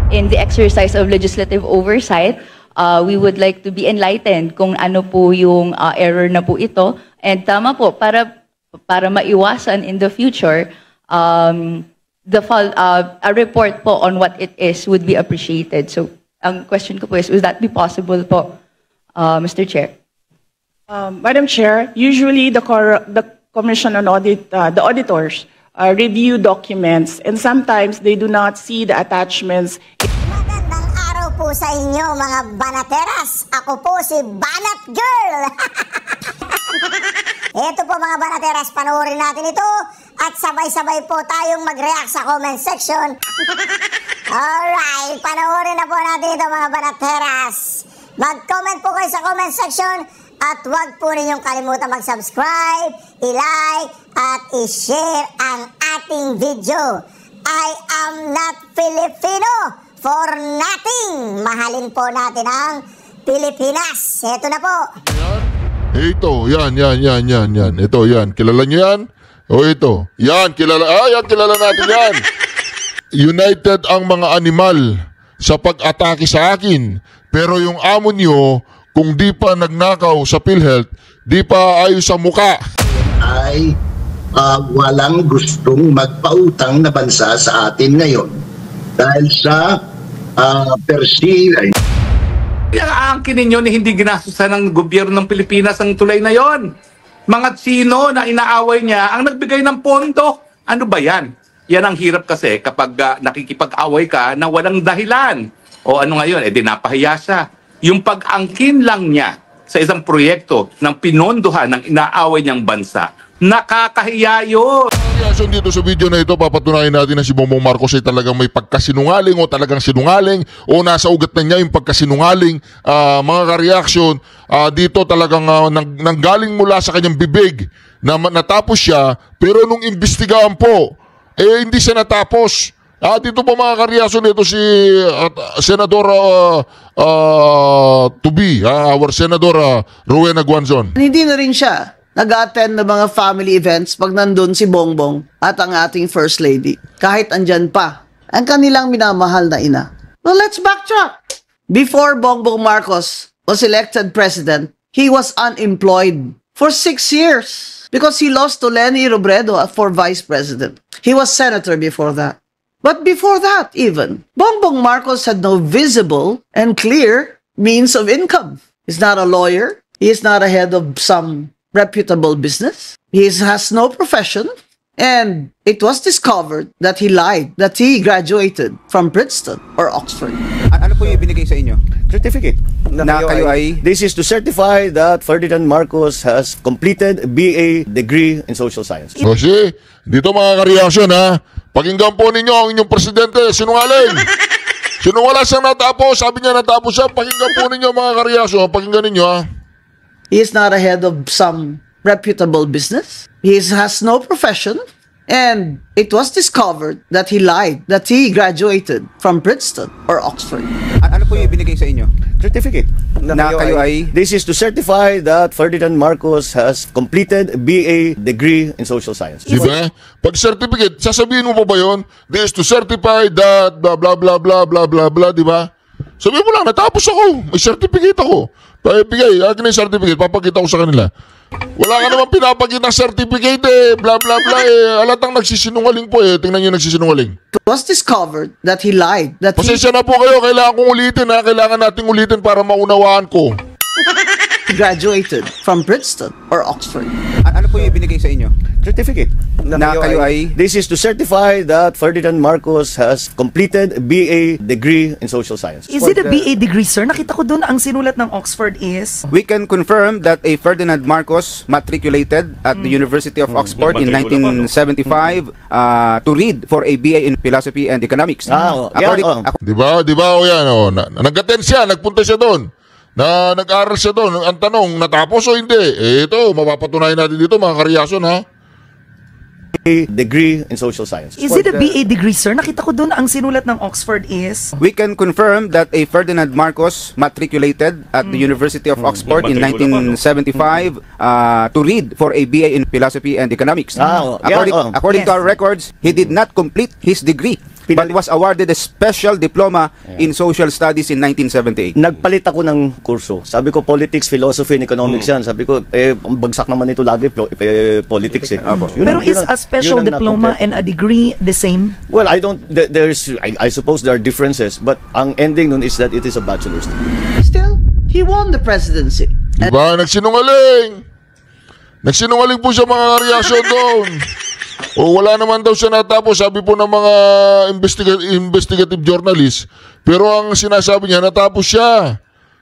in the exercise of legislative oversight, we would like to be enlightened kung ano po yung error na po ito. And tama po, para maiwasan in the future, a report po on what it is would be appreciated. So, ang question ko po is, would that be possible po, Mr. Chair? Madam Chair, usually the Commission on Audit, the auditors review documents, and sometimes they do not see the attachments. Magandang araw po sa inyo, mga banateras. Ako po si Banat Girl. Ito po mga banateras, panoorin natin ito at sabay-sabay po tayong mag-react sa comment section. Alright, panoorin na po natin ito mga banateras. Mag-comment po kayo sa comment section at huwag po ninyong kalimutan mag-subscribe, i-like at i-share ang ating video. I am not Filipino for nothing. Mahalin po natin ang Pilipinas. Ito na po. Ito, yan. Ito, yan. Kilala nyo yan? O ito. Yan, kilala. Yan, kilala natin yan. United ang mga animal sa pag-atake sa akin. Pero yung amo nyo, kung di pa nagnakaw sa PhilHealth, di pa ayos sa muka. Ay walang gustong magpautang na bansa sa atin ngayon. Dahil sa persil. Yung aangkin ninyo na hindi ginastusan ng gobyerno ng Pilipinas ang tulay na yon. Mga sino na inaaway niya ang nagbigay ng pondo. Ano ba yan? Yan ang hirap kasi kapag nakikipag-away ka na walang dahilan. O ano ngayon, di napahiya siya. Yung pag-angkin lang niya sa isang proyekto ng pinondohan ng inaaway niyang bansa, nakakahiya yun. So dito sa video na ito, papatunayan natin na si Bongbong Marcos ay talagang may pagkasinungaling o talagang sinungaling o nasa ugat na niya yung pagkasinungaling. Mga ka-reaction, dito talagang nanggaling mula sa kanyang bibig na natapos siya, pero nung imbestigahan po, hindi siya natapos. Dito po mga ka-reaction, ito si Senador our Senador Rowena Guanzon. Hindi na rin siya nag-attend ng mga family events pag nandun si Bongbong at ang ating First Lady. Kahit andyan pa ang kanilang minamahal na ina. Well, let's backtrack. Before Bongbong Marcos was elected president, he was unemployed for 6 years because he lost to Leni Robredo for vice president. He was senator before that. But before that even, Bongbong Marcos had no visible and clear means of income. He's not a lawyer. He is not a head of some reputable business. He has no profession. And it was discovered that he lied, that he graduated from Princeton or Oxford. Ano po yung ibinigay sa inyo? Certificate. Na kayo ay... This is to certify that Ferdinand Marcos has completed BA degree in social science. Kasi, dito mga ka-reaction pakinggan po ninyo ang inyong presidente, sinungaling. Sinungaling siyang natapos, sabi niya natapos siya, pakinggan po ninyo mga ka-reaction, pakinggan ninyo He is not a head of some reputable business. He has no profession. And it was discovered that he lied, that he graduated from Princeton or Oxford. Ano po yung ibinigay sa inyo? Certificate. Na kayo ay... This is to certify that Ferdinand Marcos has completed BA degree in social science. Diba? Pag certificate, sasabihin mo pa ba yun? This is to certify that blah blah blah blah blah blah blah, diba? Sabihin mo lang, natapos ako. May certificate ako. Bigay, akin na yung certificate, papakita ko sa kanila. Wala ka naman pinapakita ng certificate blah blah blah alatang nagsisinungaling po tingnan nyo nagsisinungaling. It was discovered that he lied. Pasensya na po kayo, kailangan kong ulitin kailangan nating ulitin para maunawaan ko. He graduated from Princeton or Oxford. Ano po yung ibinigay sa inyo? Certificate. Na kayo ay... This is to certify that Ferdinand Marcos has completed BA degree in social science. Is it a BA degree, sir? Nakita ko doon ang sinulat ng Oxford is... We can confirm that a Ferdinand Marcos matriculated at the University of Oxford in 1975 to read for a BA in Philosophy and Economics. Diba o yan nag-attend siya, nagpunta siya doon. Na nag-aral siya doon. Ang tanong, natapos o hindi? Ito, mapapatunayan natin dito mga ka-reaction degree in social science. Is it a BA degree, sir? Nakita ko doon ang sinulat ng Oxford is... We can confirm that a Ferdinand Marcos matriculated at the University of Oxford in 1975 to read for a BA in Philosophy and Economics. According to our records, he did not complete his degree. but was awarded a special diploma in social studies in 1978. Nagpalit ako ng kurso. Sabi ko, politics, philosophy, and economics yan. Sabi ko, ang bagsak naman ito lagi, politics eh. Pero is a special diploma and a degree the same? Well, I don't, I suppose there are differences, but ang ending nun is that it is a bachelor's degree. Still, he won the presidency. Diba? Nagsinungaling. Nagsinungaling po siya mga reaksyon doon. O wala naman daw siya natapos, sabi po ng mga investigative journalist. Pero ang sinasabi niya, natapos siya.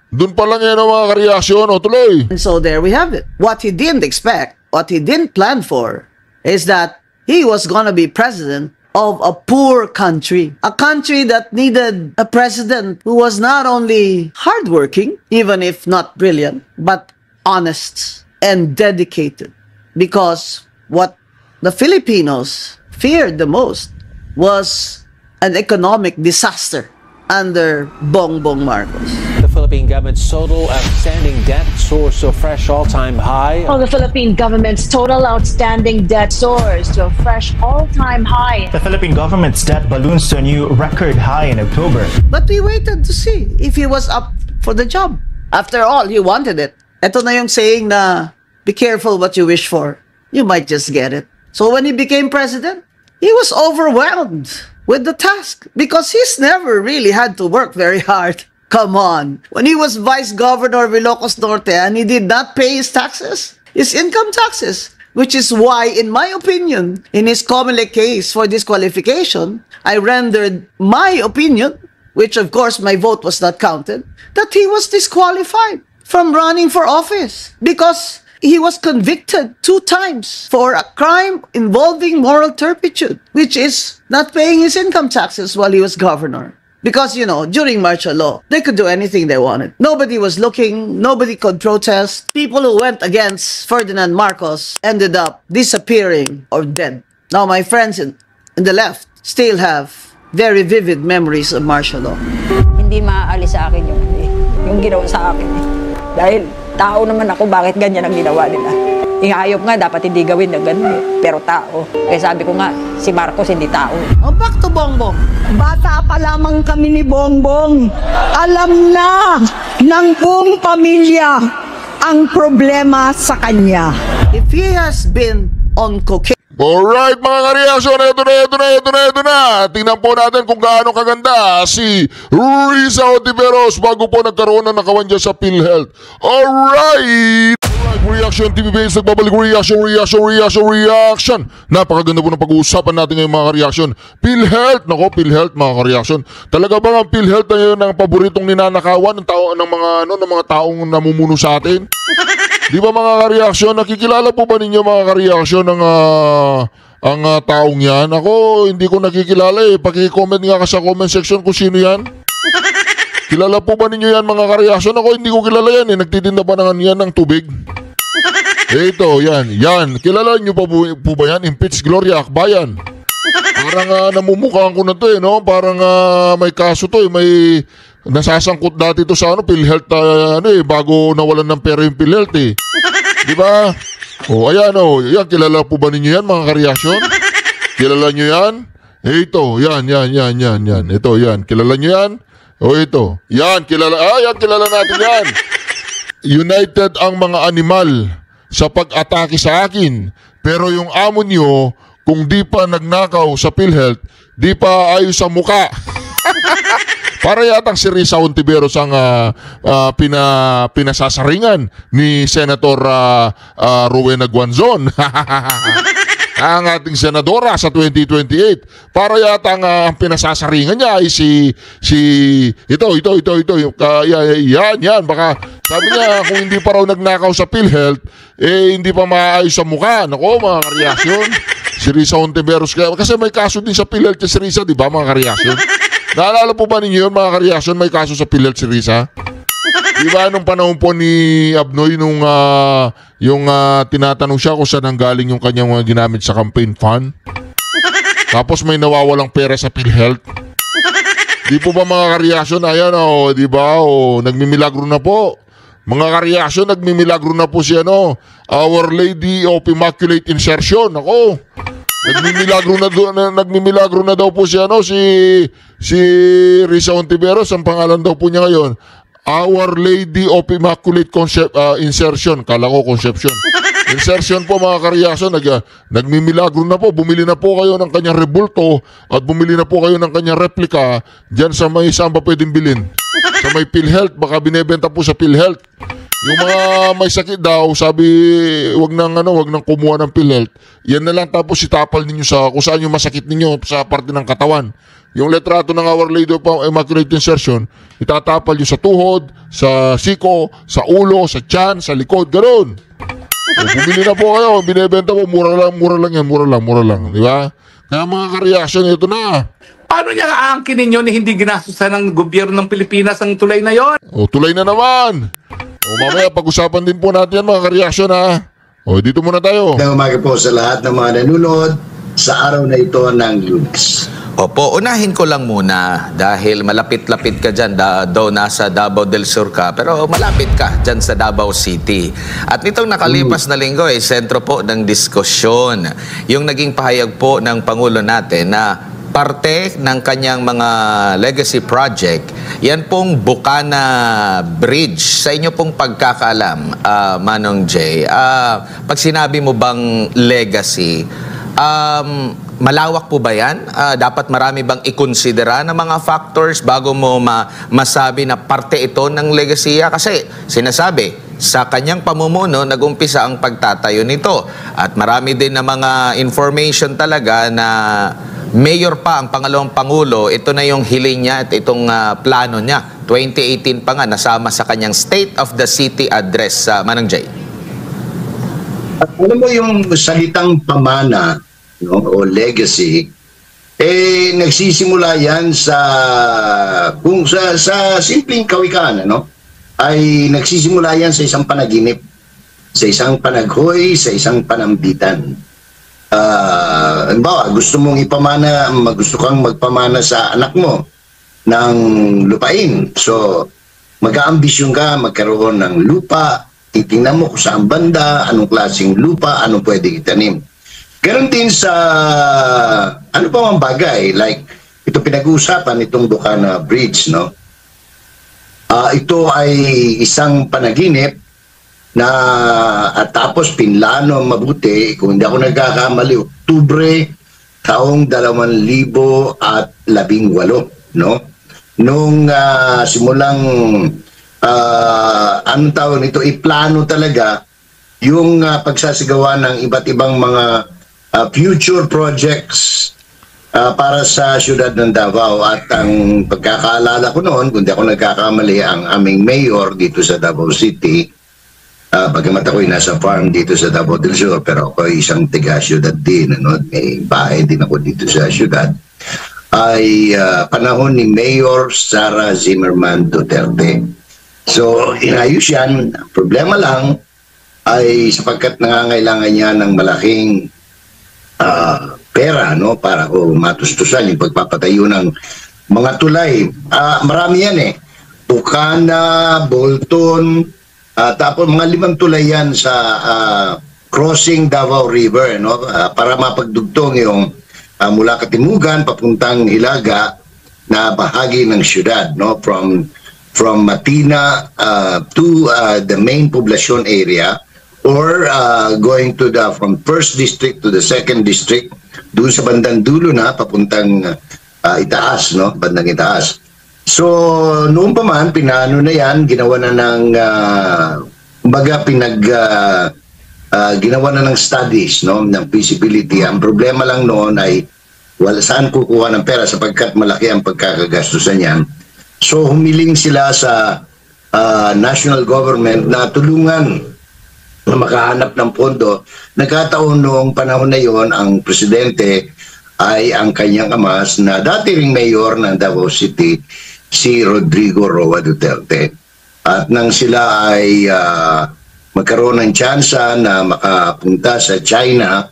Doon pa lang yan ang mga reaksyon. O tuloy. And so there we have it. What he didn't expect, what he didn't plan for, is that he was gonna be president of a poor country. A country that needed a president who was not only hardworking, even if not brilliant, but honest and dedicated. Because what the Filipinos feared the most was an economic disaster under Bongbong Marcos. The Philippine government's total outstanding debt soars to a fresh all-time high. Well, the Philippine government's total outstanding debt soars to a fresh all-time high. The Philippine government's debt balloons to a new record high in October. But we waited to see if he was up for the job. After all, he wanted it. Ito na yung saying na, be careful what you wish for. You might just get it. So when he became president, he was overwhelmed with the task because he's never really had to work very hard. Come on. When he was Vice Governor of Ilocos Norte and he did not pay his taxes, his income taxes, which is why, in my opinion, in his Comelec case for disqualification, I rendered my opinion, which of course my vote was not counted, that he was disqualified from running for office because he was convicted 2 times for a crime involving moral turpitude, which is not paying his income taxes while he was governor. Because, you know, during martial law, they could do anything they wanted. Nobody was looking, nobody could protest. People who went against Ferdinand Marcos ended up disappearing or dead. Now, my friends in the left still have very vivid memories of martial law. Hindi maaalis sa akin yung ginawa sa akin. Dahil tao naman ako, bakit ganyan ang ginawa nila? Yung hayop nga, dapat hindi gawin na ganun. Pero tao. Kaya sabi ko nga, si Marcos hindi tao. Oh, back to Bongbong. Bata pa lamang kami ni Bongbong. Alam na ng buong pamilya ang problema sa kanya. If he has been on cocaine, alright mga kareaksyon, ito na. Tingnan po natin kung gaano kaganda si Risa Ontiveros bago po nagkaroon ng nakawan dyan sa PhilHealth. Alright! Reaction TV Base, nagbabalik reaction. Napakaganda po ng pag-uusapan natin ngayon mga ka-reaction. PhilHealth, nako PhilHealth mga ka-reaction. Talaga ba ang PhilHealth na yun ang paboritong ninanakawan ng mga taong namumuno sa atin? Di ba mga ka-reaction, nakikilala po ba ninyo mga ka-reaction ng ang taong yan? Ako hindi ko nakikilala eh. Paki-comment nga ka sa comment section kung sino yan. Kilala po ba ninyo yan mga ka-reaction? Ako hindi ko kilala yan eh. Nagtitinda pa yan ng tubig. Ito, yan. Kilala nyo pa po ba yan? Impeach Gloria Akbayan. Parang namumukhaan ko na to eh, no? Parang may kaso to eh. May nasasangkot dati to sa PhilHealth bago nawalan ng pera yung PhilHealth eh. Di ba? O, ayan o. Yan, kilala po ba ninyo yan mga ka-reaction? Kilala nyo yan? Ito, yan. Ito, yan. Kilala nyo yan? O, ito. Yan, kilala natin yan. United ang mga animal sa pag-atake sa akin. Pero yung amo nyo, kung di pa nagnakaw sa PhilHealth, di pa ayos sa muka. Para yatang si Risa Ontiveros ang pinasasaringan ni Senator Rowena Guanzon. Ang ating senadora sa 2028. Para yata ang pinasasaringan niya ay ito. Yan. Baka sabi niya kung hindi pa raw nagnakaw sa PhilHealth, hindi pa maayos sa mukha. Nako mga kareaksyon. Si Risa Ontiveros. Kasi may kaso din sa PhilHealth si Risa, di ba mga kareaksyon? Naalala po ba ninyo yun mga kareaksyon? May kaso sa PhilHealth si Risa? Di ba nung panahon po ni Abnoy nung tinatanong siya kung saan nanggaling yung kanyang mga ginamit sa campaign fund? Tapos may nawawalang pera sa PhilHealth. Di po ba mga kareaksyon? Ayan di ba? Nagmimilagro na po. Mga kareaksyon, nagmimilagro na po si Our Lady of Immaculate Insertion. Ako, Nagmimilagro na daw po si Risa Ontiveros, ang pangalan daw po niya ngayon, Our Lady of Immaculate Insertion. Kala ko Conception. Insertion po mga kareaksyon, nagmimilagro na po. Bumili na po kayo ng kanyang rebulto at bumili na po kayo ng kanyang replika dyan sa may saan ba pwedeng bilhin. Sa may PhilHealth, baka binebenta po sa PhilHealth. Yung mga may sakit daw, sabi, wag nang kumuha ng PhilHealth. Yan na lang, tapos itapal ninyo sa kung saan yung masakit ninyo sa parte ng katawan. Yung letrato ng Our Lady of Immaculate Insertion, itatapal nyo sa tuhod, sa siko, sa ulo, sa tiyan, sa likod, ganoon. Bumili na po kayo, binebenta po, mura lang yan, mura lang, di ba? Kaya mga ka-reaction, ito na. Paano niya aangkinin yun hindi ginastusan ng gobyerno ng Pilipinas ang tulay na yon? O, tulay na naman. O, mamaya, pag-usapan din po natin yan, mga ka-reaction, ha? O, dito muna tayo. Magandang umaga po sa lahat ng mga nanonood sa araw na ito ng Lunes. Opo, unahin ko lang muna dahil malapit-lapit ka dyan, daw nasa Davao del Sur ka, pero malapit ka dyan sa Davao City. At nitong nakalipas na linggo ay sentro po ng diskusyon. Yung naging pahayag po ng Pangulo natin na parte ng kanyang mga legacy project, yan pong Bukana Bridge. Sa inyo pong pagkakaalam, Manong Jay, pag sinabi mo bang legacy, malawak po ba yan? Dapat marami bang ikonsidera ng mga factors bago mo masabi na parte ito ng legasiya? Kasi sinasabi, sa kanyang pamumuno, nag-umpisa ang pagtatayo nito. At marami din na mga information talaga na mayor pa ang pangalawang pangulo, ito na yung hiling niya at itong plano niya. 2018 pa nga, nasama sa kanyang State of the City address, Manang Jay. At alam mo yung salitang pamana, no, o legacy, nagsisimula yan sa simpleng kawikaan, ano? Ay nagsisimula yan sa isang panaginip, sa isang panaghoy, sa isang panambitan. Halimbawa, gusto kang magpamana sa anak mo ng lupain. So, mag-aambisyon ka, magkaroon ng lupa, titingnan mo kung saan banda, anong klaseng lupa, anong pwede itanim. Ganon din sa ano pa mang bagay, like ito pinag-uusapan itong Bukana Bridge, no? Ito ay isang panaginip na at tapos pinlano mabuti, kung hindi ako nagkakamali, Oktubre taong 2018, no? Nung simulang anong tawag nito, iplano talaga yung pagsasagawa ng iba't ibang mga future projects para sa siyudad ng Davao. At ang pagkakaalala ko noon, kung di ako nagkakamali, ang aming mayor dito sa Davao City, bagamat ako'y nasa farm dito sa Davao del Sur, pero ako ay isang tiga-siyudad din, ano? May bahay din ako dito sa siyudad, ay panahon ni Mayor Sara Zimmerman Duterte. So, inayos yan. Problema lang ay sapagkat nangangailangan niya ng malaking pera, no, para matustusan yung pagpapatayo ng mga tulay. Marami yan Bukana, Bolton, tapos mga 5 tulay yan sa crossing Davao River, no, para mapagdugtong yung mula Katimugan papuntang Hilaga na bahagi ng syudad, no, from Matina to the main poblacion area, or going to from 1st district to the 2nd district, doon sa bandang dulo na papuntang Itaas, no, bandang Itaas. So noon pa man pinano na yan, ginawa na ng ginawa na ng studies, no, ng feasibility. Ang problema lang noon ay wala saan kukuha ng pera sapagkat malaki ang pagkakagastusan niyan. So humiling sila sa national government na tulungan na makahanap ng pondo. Nagkataon noong panahon na yon, ang presidente ay ang kanyang ama na dati ring mayor ng Davao City, si Rodrigo Roa Duterte. At nang sila ay magkaroon ng tsansa na makapunta sa China,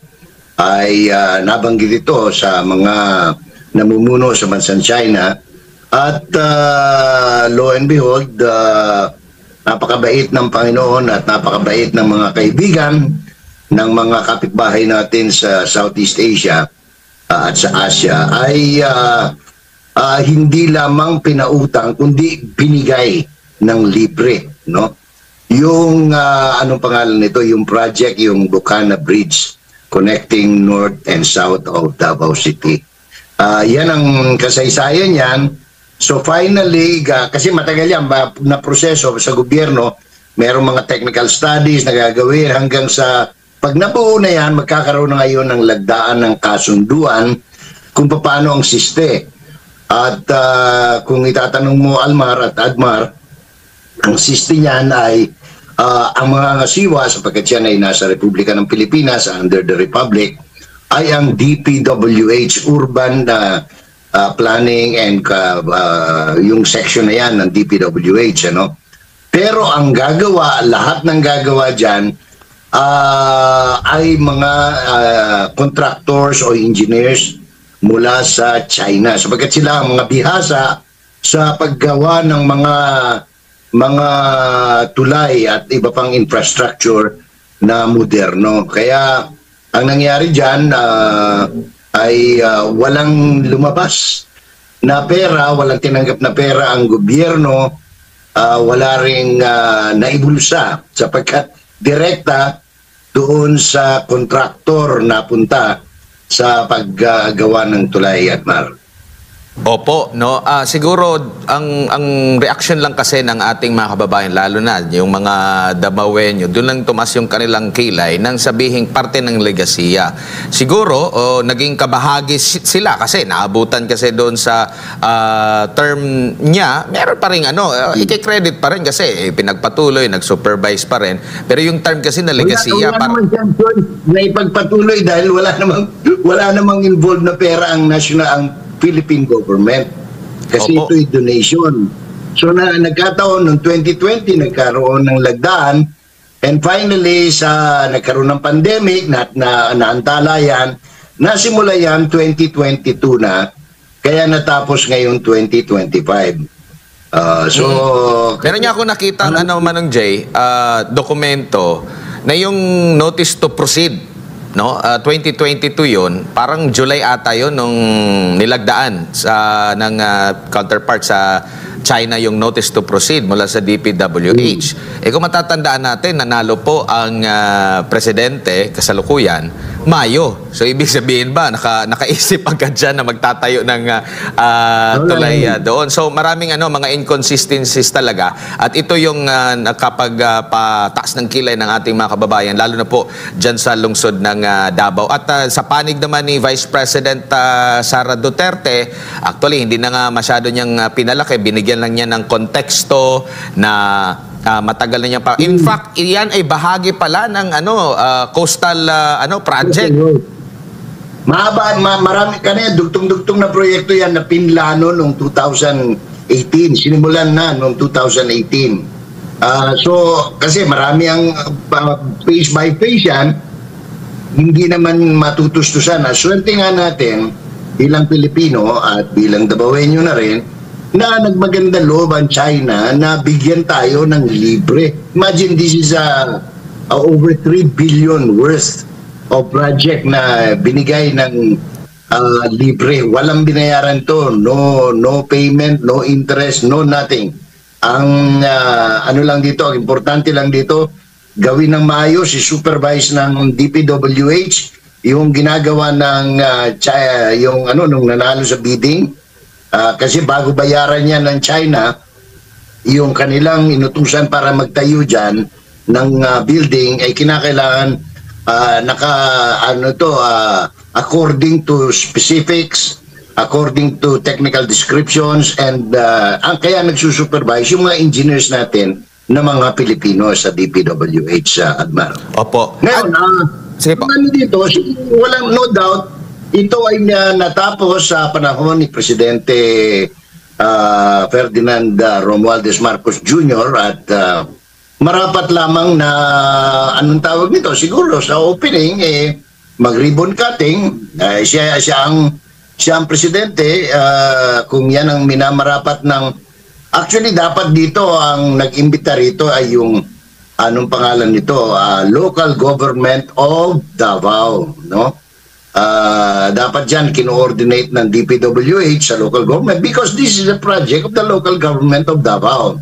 ay nabanggit ito sa mga namumuno sa bansang China. At lo and behold, napakabait ng Panginoon at napakabait ng mga kaibigan ng mga kapitbahay natin sa Southeast Asia at sa Asia ay hindi lamang pinautang kundi binigay ng libre, no? Yung anong pangalan nito, yung project, yung Bukana Bridge connecting north and south of Davao City. Yan ang kasaysayan yan. So finally, kasi matagal yan na proseso sa gobyerno, merong mga technical studies na gagawin hanggang sa pag nabuo na yan, magkakaroon na ngayon ng lagdaan ng kasunduan kung paano ang siste. At kung itatanong mo Almar at Admar, ang siste niyan ay ang mga ngasiwa, sapagkat yan ay nasa Republika ng Pilipinas under the Republic, ay ang DPWH, Urban Planning and yung section na yan ng DPWH. Ano? Pero ang gagawa, lahat ng gagawa dyan, ay mga contractors o engineers mula sa China. Sapagkat sila ang mga bihasa sa paggawa ng mga tulay at iba pang infrastructure na moderno. Kaya ang nangyari dyan ay walang lumabas na pera, walang tinanggap na pera ang gobyerno, wala ring naibulsa sapagkat direkta doon sa kontraktor na punta sa paggawa ng tulay, Admar. Opo, no. Siguro ang reaction lang kasi ng ating mga kababayan, lalo na yung mga Damawenyo, doon lang tumas yung kanilang kilay nang sabihing parte ng legasiya. Siguro naging kabahagi sila kasi naabutan kasi doon sa term niya, meron pa rin i-credit pa rin kasi pinagpatuloy, nag-supervise pa rin. Pero yung term kasi na legasiya, wala naman dyan, na ipagpatuloy dahil wala namang involved na pera ang Philippine government kasi ito'y donation. So nagkataon noong 2020 nagkaroon ng lagdaan, and finally nagkaroon ng pandemic na naantala yan, nasimula yan 2022 na, kaya natapos ngayon 2025. Meron niya ako nakita Manong Jay, dokumento na yung notice to proceed, no, 2022 yun, parang July ata yun nung nilagdaan ng counterpart sa China yung notice to proceed mula sa DPWH. Kung matatandaan natin, nanalo po ang presidente kasalukuyan Mayo. So ibig sabihin ba nakaisip agad dyan na magtatayo ng tulay doon. So maraming mga inconsistencies talaga, at ito yung nakapagpataas ng kilay ng ating mga kababayan, lalo na po dyan sa lungsod ng Davao. At sa panig naman ni Vice President Sara Duterte, actually hindi na nga masyado niyang pinalaki, binigyan lang niya ng konteksto na matagal na niya pa. In fact, iyan ay bahagi pala ng coastal project. Mahaba, marami kanina, dugtong-dugtong na proyekto yan na pinlano noong 2018. Sinimulan na noong 2018. So, kasi marami ang phase by phase yan, hindi naman matutustusan. Swerte nga natin, bilang Pilipino at bilang Dabawenyo na rin, na nagmaganda loob ang China na bigyan tayo ng libre. Imagine, this is over 3 billion worth of project na binigay ng libre. Walang binayaran to. No payment, no interest, no nothing. Ang lang dito, ang importante lang dito, gawin ng maayos, i-supervise ng DPWH yung ginagawa ng nung nanalo sa bidding. Kasi bago bayaran niya ng China, yung kanilang inutusan para magtayo dyan ng building ay kinakailangan according to specifics, according to technical descriptions, and ang kaya nagsusupervise yung mga engineers natin na mga Pilipino sa DPWH, Admar. Opo. Ngayon, dito, walang no doubt, ito ay natapos sa panahon ni Presidente Ferdinand Romualdez Marcos Jr. at marapat lamang na anong tawag nito, siguro sa opening mag-ribbon cutting. Siya ang presidente, kung yan ang minamarapat ng, actually dapat dito ang nag-imbita rito ay yung anong pangalan nito, local government of Davao, no? Dapat dyan kino-ordinate ng DPWH sa local government because this is a project of the local government of Davao.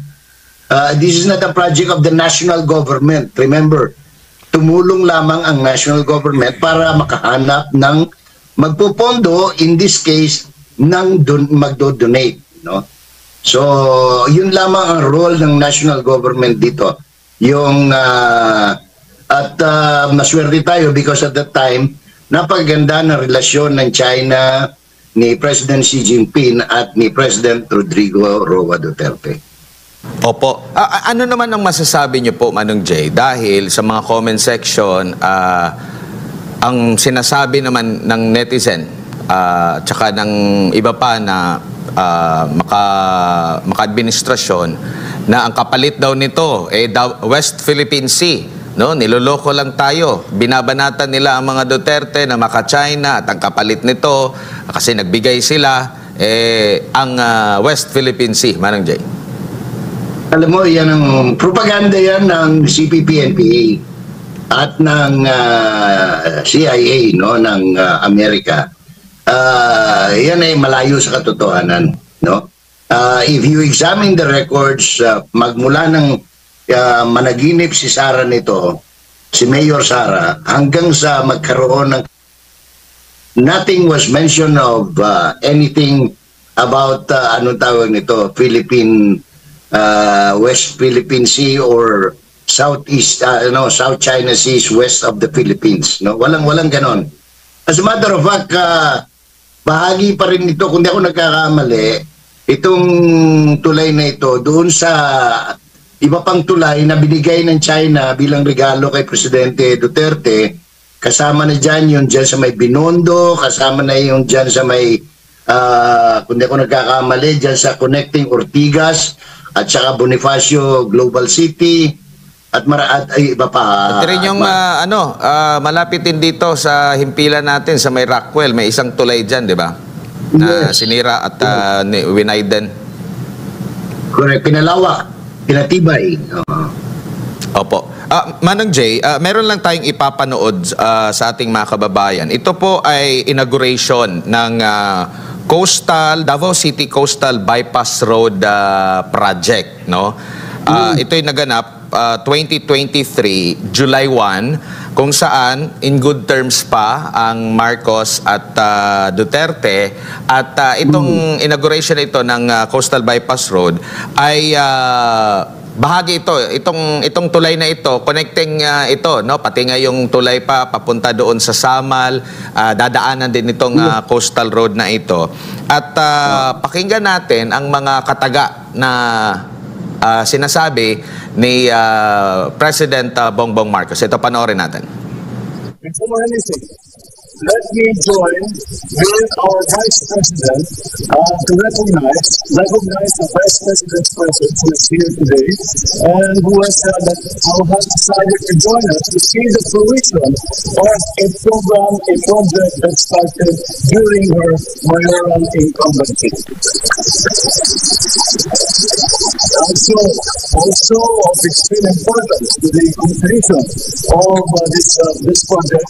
This is not a project of the national government. Remember, tumulong lamang ang national government para makahanap ng magpupondo, in this case, ng magdo-donate, no? So, yun lamang ang role ng national government dito. Yung, maswerte tayo because at that time, napaganda ng relasyon ng China ni President Xi Jinping at ni President Rodrigo Roa Duterte. Opo. Ano naman ang masasabi niyo po, Manong Jay? Dahil sa mga comment section, ang sinasabi naman ng netizen, tsaka ng iba pa na maka-administrasyon, na ang kapalit daw nito, West Philippine Sea. No, niloloko lang tayo. Binabanatan nila ang mga Duterte na maka-China at ang kapalit nito, kasi nagbigay sila, ang West Philippine Sea. Manong Jay. Alam mo, yan ang propaganda yan ng CPP-NPA at ng CIA, no, ng Amerika. Yan ay malayo sa katotohanan, no? If you examine the records, magmula ng managinip si Sara nito, si Mayor Sara, hanggang sa magkaroon ng nothing was mentioned of anything about anong tawag nito, West Philippine Sea or Southeast, South China Sea is west of the Philippines, no? Walang ganon. As a matter of fact, bahagi pa rin ito, kung di ako nagkakamali, itong tulay na ito doon sa iba pang tulay na binigay ng China bilang regalo kay Presidente Duterte. Kasama na dyan yung dyan sa may Binondo, kasama na yung dyan sa may, kung di ako nagkakamali, dyan sa connecting Ortigas, at saka Bonifacio Global City, at iba pa. At rin yung, malapit din dito sa himpilan natin, sa may Rockwell, may isang tulay dyan, di ba? Na sinira at winaiden. Correct, pinalawak. Pinatibay. Opo. Manong Jay, meron lang tayong ipapanood sa ating mga kababayan. Ito po ay inauguration ng Davao City Coastal Bypass Road Project, no? Ito ay naganap 2023, July 1, kung saan in good terms pa ang Marcos at Duterte, at itong inauguration ito ng Coastal Bypass Road ay bahagi itong tulay na ito, connecting ito, no, pati nga yung tulay pa papunta doon sa Samal, dadaanan din itong coastal road na ito. At pakinggan natin ang mga kataga na sinasabi ni President Bongbong Marcos. Ito, panoorin natin. Before anything, let me join with our Vice President to recognize the Vice President's presence who is here today and who has decided to join us to see the fruition of a project that started during her mayoral incumbency. Also of extreme importance to the completion of this project,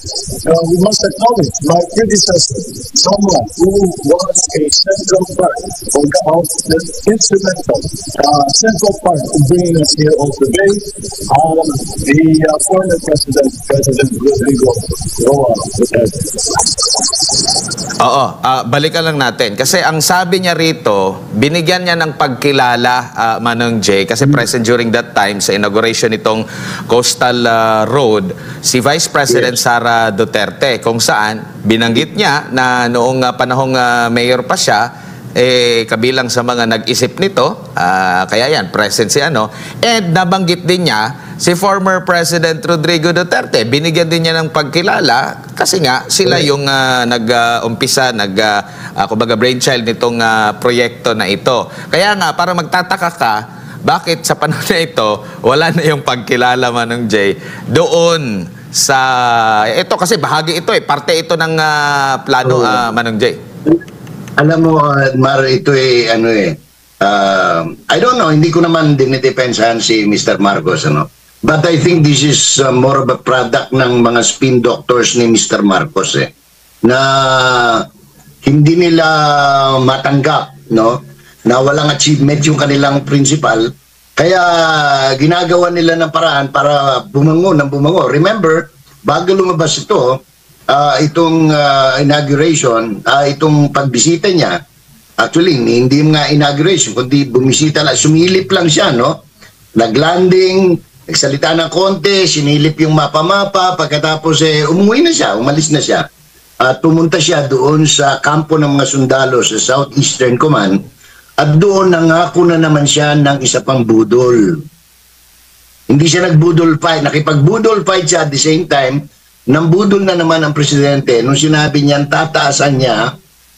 we must acknowledge my predecessor, someone who was a central part of the instrumental central part of bringing us here all today, the former President Rodrigo Roa Duterte. Oo, balikan lang natin. Kasi ang sabi niya rito, binigyan niya ng pagkilala, Manong Jay, kasi present during that time sa inauguration nitong Coastal Road, si Vice President Sara Duterte, kung saan binanggit niya na noong panahong mayor pa siya, kabilang sa mga nag-isip nito, kaya yan, present si and nabanggit din niya si former President Rodrigo Duterte. Binigyan din niya ng pagkilala kasi nga sila yung nag-umpisa, kumbaga brainchild nitong proyekto na ito. Kaya nga, para magtataka ka, bakit sa panahon na ito, wala na yung pagkilala, Manong Jay, doon sa... Ito kasi bahagi ito parte ito ng plano, Manong Jay. Alam mo, Mar, ito I don't know, hindi ko naman dinidepensahan si Mr. Marcos, But I think this is more of a product ng mga spin doctors ni Mr. Marcos na hindi nila matanggap, no? Na walang achievement yung kanilang principal. Kaya ginagawa nila ng paraan para bumango ng bumango. Remember, bago lumabas ito, itong inauguration, itong pagbisita niya, actually, hindi nga inauguration, kundi bumisita lang, sumilip lang siya, no? Naglanding, nagsalita ng konti, sinilip yung mapa-mapa, pagkatapos umuwi na siya, umalis na siya. At pumunta siya doon sa kampo ng mga sundalo sa Southeastern Command at doon nangako na naman siya ng isa pang budol. Hindi siya nagbudol fight, nakipag-budol fight siya at the same time, nambudol na naman ang presidente nung sinabi niyan tataasan niya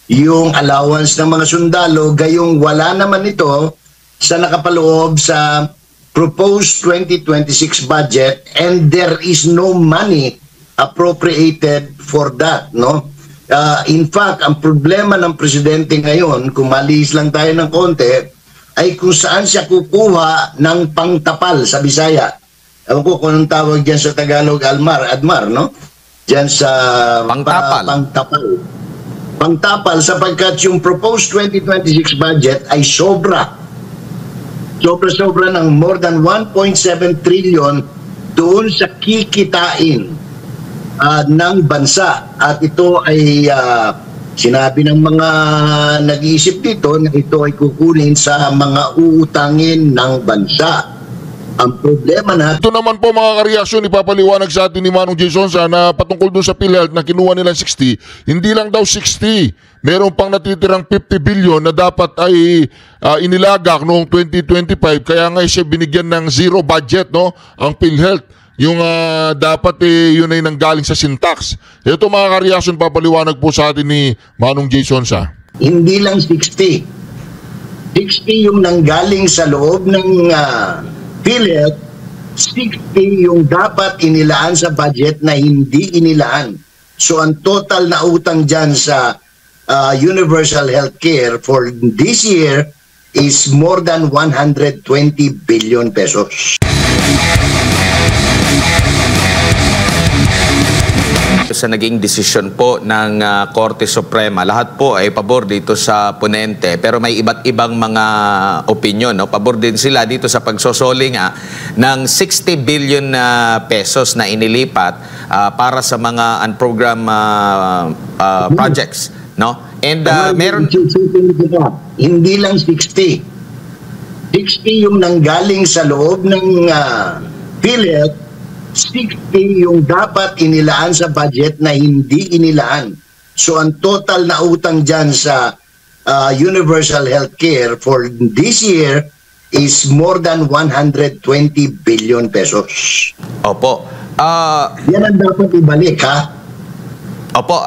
yung allowance ng mga sundalo gayong wala naman ito sa nakapaloob sa proposed 2026 budget and there is no money appropriated for that, no? In fact, ang problema ng presidente ngayon, kung maliis lang tayo ng konti, ay kung saan siya kukuha ng pangtapal sa Bisaya. Ewan ko kung anong tawag dyan sa Tagalog, Admar, no? Dyan sa pangtapal. Pangtapal sapagkat yung proposed 2026 budget ay sobra ng more than 1.7 trillion doon sa kikitain ng bansa. At ito ay sinabi ng mga nag-iisip dito na ito ay kukunin sa mga uutangin ng bansa. Ang problema na... Ito naman po mga kareaksyon, ipapaliwanag sa atin ni Manong Jason na patungkol doon sa PhilHealth na kinuha nila 60, hindi lang daw 60. Meron pang natitirang 50 billion na dapat ay inilagak noong 2025, kaya nga siya binigyan ng zero budget, no? Ang PhilHealth. Yung dapat yun ay nanggaling sa syntax. Ito mga kareaksyon, papaliwanag po sa atin ni Manong Jason sa. Hindi lang 60. 60 yung nanggaling sa loob ng PhilHealth, 60 yung dapat inilaan sa budget na hindi inilaan. So ang total na utang dyan sa universal healthcare for this year is more than 120 billion pesos. Sa naging desisyon po ng Korte Suprema, lahat po ay pabor dito sa ponente, pero may iba't ibang mga opinion, no? Pabor din sila dito sa pagsosoli nga ng 60 billion pesos na inilipat para sa mga unprogrammed projects, no? And meron hindi lang 60 yung nanggaling sa loob ng PhilHealth, 60 yung dapat inilaan sa budget na hindi inilaan. So ang total na utang dyan sa universal healthcare for this year is more than 120 billion pesos. Opo. Yan ang dapat ibalik, ha? Opo,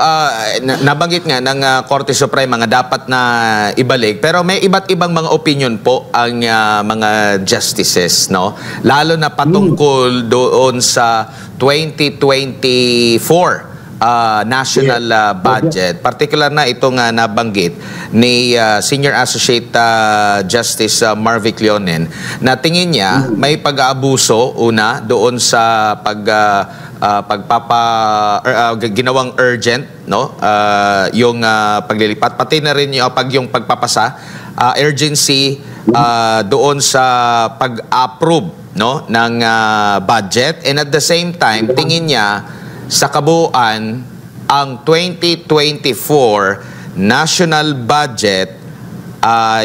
nabanggit nga ng Korte Suprema nga dapat na ibalik, pero may iba't ibang mga opinion po ang mga justices, no? Lalo na patungkol doon sa 2024 national budget. Particular na itong nabanggit ni Senior Associate Justice Marvic Leonen na tingin niya may pag-aabuso una doon sa ginawang urgent, no? Yung paglilipat, pati na rin yung pagpapasa urgency doon sa pag-approve, no, ng budget, and at the same time tingin niya sa kabuuan ang 2024 national budget,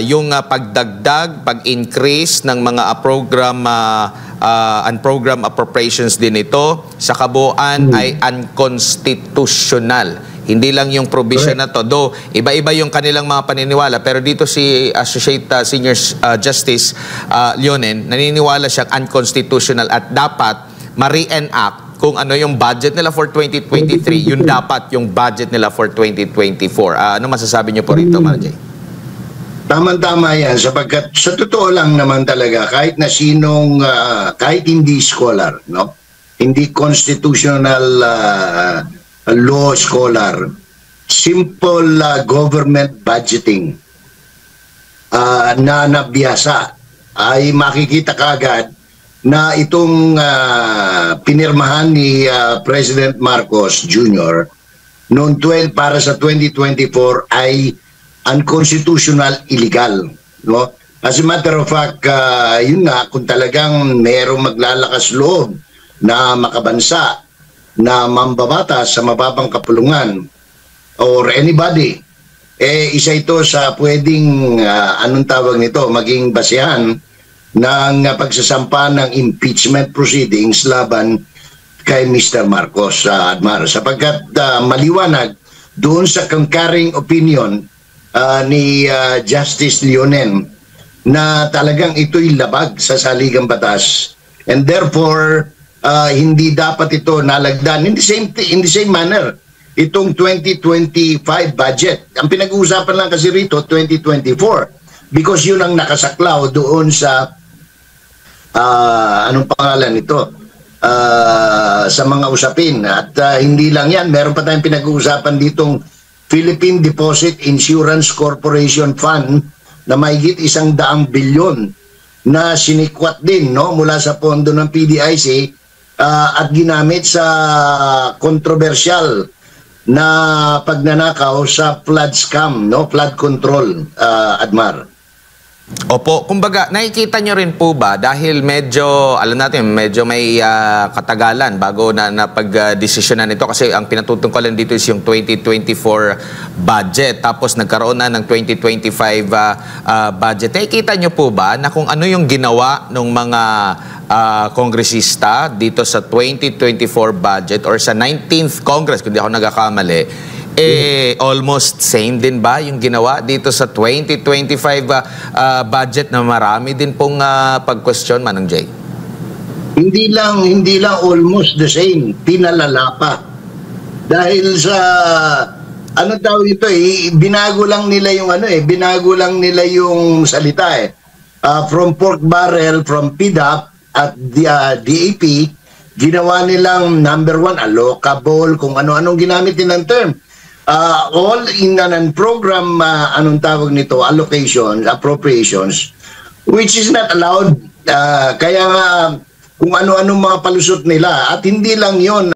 yung pagdagdag, pag-increase ng mga unprogrammed appropriations din ito sa kabuuan ay unconstitutional. Hindi lang yung provision na to. Though, iba-iba yung kanilang mga paniniwala. Pero dito si Associate Senior Justice Leonen, naniniwala siyang unconstitutional at dapat ma-reenact kung ano yung budget nila for 2023, yun dapat yung budget nila for 2024. Ano masasabi niyo po rito, Manong Jay? Tama-tama yan, sapagkat sa totoo lang naman talaga, kahit na sinong, kahit hindi scholar, no? Hindi constitutional law scholar, simple government budgeting na nabiyasa ay makikita kaagad na itong pinirmahan ni President Marcos Jr. noong para sa 2024 ay unconstitutional, illegal, no? As a matter of fact, yun nga, kung talagang merong maglalakas loob na makabansa, na mambabatas sa mababang kapulungan, or anybody, isa ito sa pwedeng, anong tawag nito, maging basehan ng pagsasampa ng impeachment proceedings laban kay Mr. Marcos, Admar, sapagkat maliwanag doon sa concurring opinion ni Justice Leonen na talagang ito'y labag sa saligang batas, and therefore hindi dapat ito nalagdan in the same manner itong 2025 budget. Ang pinag-uusapan lang kasi rito 2024 because yun ang nakasaklaw doon sa anong pangalan nito, sa mga usapin. At hindi lang yan, meron pa tayong pinag-uusapan ditong Philippine Deposit Insurance Corporation Fund na mahigit 100 bilyon na sinikwat din, no, mula sa pondo ng PDIC at ginamit sa kontrobersyal na pagnanakaw sa flood scam, no, flood control, Admar. Opo, kumbaga nakikita nyo rin po ba dahil medyo, alam natin, medyo may katagalan bago na pagdesisyonan ito kasi ang pinatutungkalan dito is yung 2024 budget tapos nagkaroon na ng 2025 budget. Nakikita nyo po ba na kung ano yung ginawa ng mga kongresista dito sa 2024 budget or sa 19th Congress, kung di ako nagkakamali, almost same din ba yung ginawa dito sa 2025 budget na marami din pong pag-question, Manong Jay? Hindi lang almost the same, pinalala pa. Dahil sa ano tawag ito binago lang nila yung salita from pork barrel, from PDAP at DAP, ginawa nilang number 1 allocable, kung ano-anong ginamit din ng term. All in an program, anong tawag nito, allocations, appropriations, which is not allowed. Kaya kung ano-anong mga palusot nila, at hindi lang yon.